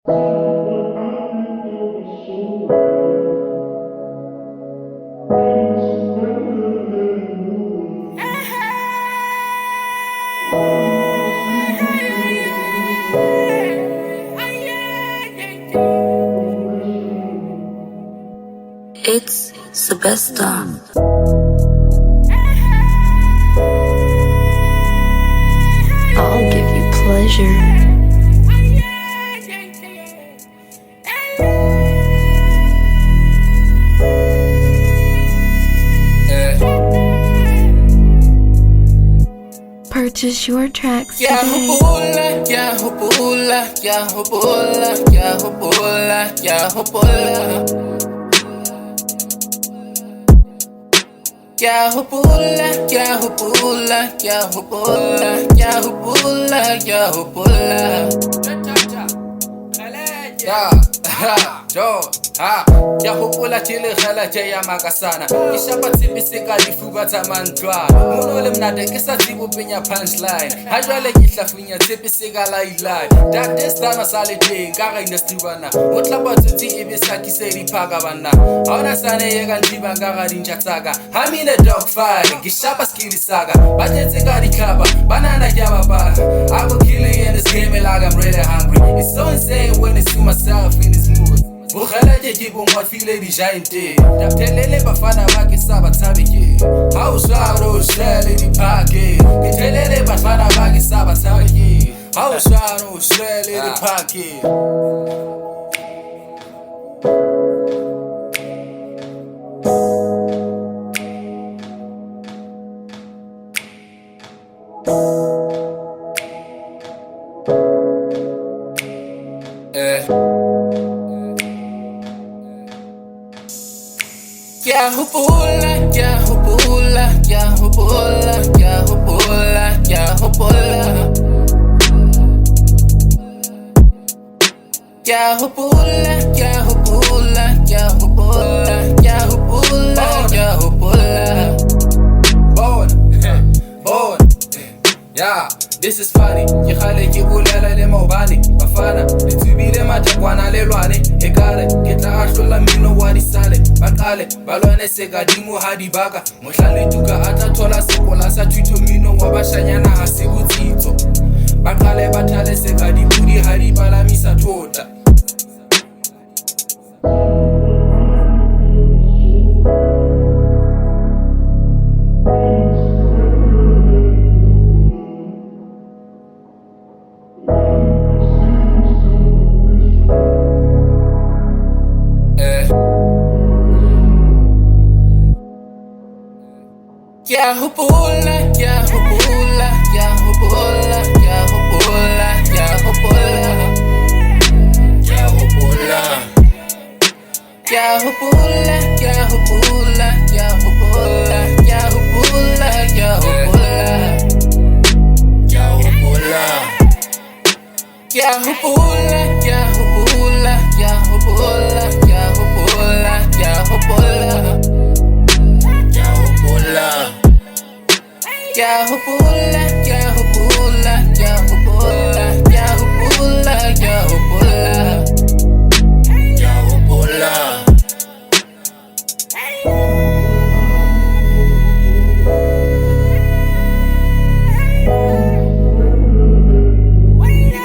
It's Sebesta. I'll give you pleasure. Purchase your tracks today. Ya hopola, ya hopola, ya hopola, ya hopola. Ya hopola, ya hopola, ya hopola, ya hopola, ya hopola. Ya hopola tshele gala tje ya makasana ke shapa tsebise ka difuba tsa mantlwana mono le mnate ke sa tsebo penya punchline ha jwale ke hlafunya tsebise ka line that this time asale teng ka ga industry bana o tlapa tsotsi e be sa kise diphaka bana ha ona sane ye ka ndiba ka ga dinja tsaka ha mine dog fight ke shapa skill saga ba tsetse ka dikhaba banana ya baba I go kill you in this game like I'm really hungry. It's so insane when I see myself in this mood. Bogela ke ke bongwa file di giant da telele bafana ba ke sa ba tshabeke ha o swaro shele di phake ke telele bafana ba ke sa ba tshabeke ha o swaro shele di phake Ya hopola, ya hopola, ya hopola, ya hopola, ya hopola. Ya hopola, ya hopola, ya hopola, ya hopola, ya hopola. Bon, yeah, this is funny. Ke khale ke bolela le maobane bafana le tsubile matakwana le lwane e kare ke tla ahlola mmino wa disale bakale balwane se ka dimo ha dibaka mohlale tuka a tla thola sekola sa thuto mmino wa bashanyana ha se botsitso bakale bathale se ka dipudi ha di balamisa thota. Ya hopola, ya hopola, ya hopola, ya hopola, ya hopola. Ya hopola. Ya hopola, ya hopola, ya hopola, ya hopola, ya hopola. Ya hopola. Ya hopola, ya hopola, ya hopola, ya hopola, ya hopola. Ya hopola, ya hopola, ya hopola, ya hopola, ya hopola. Ya hopola. Wait.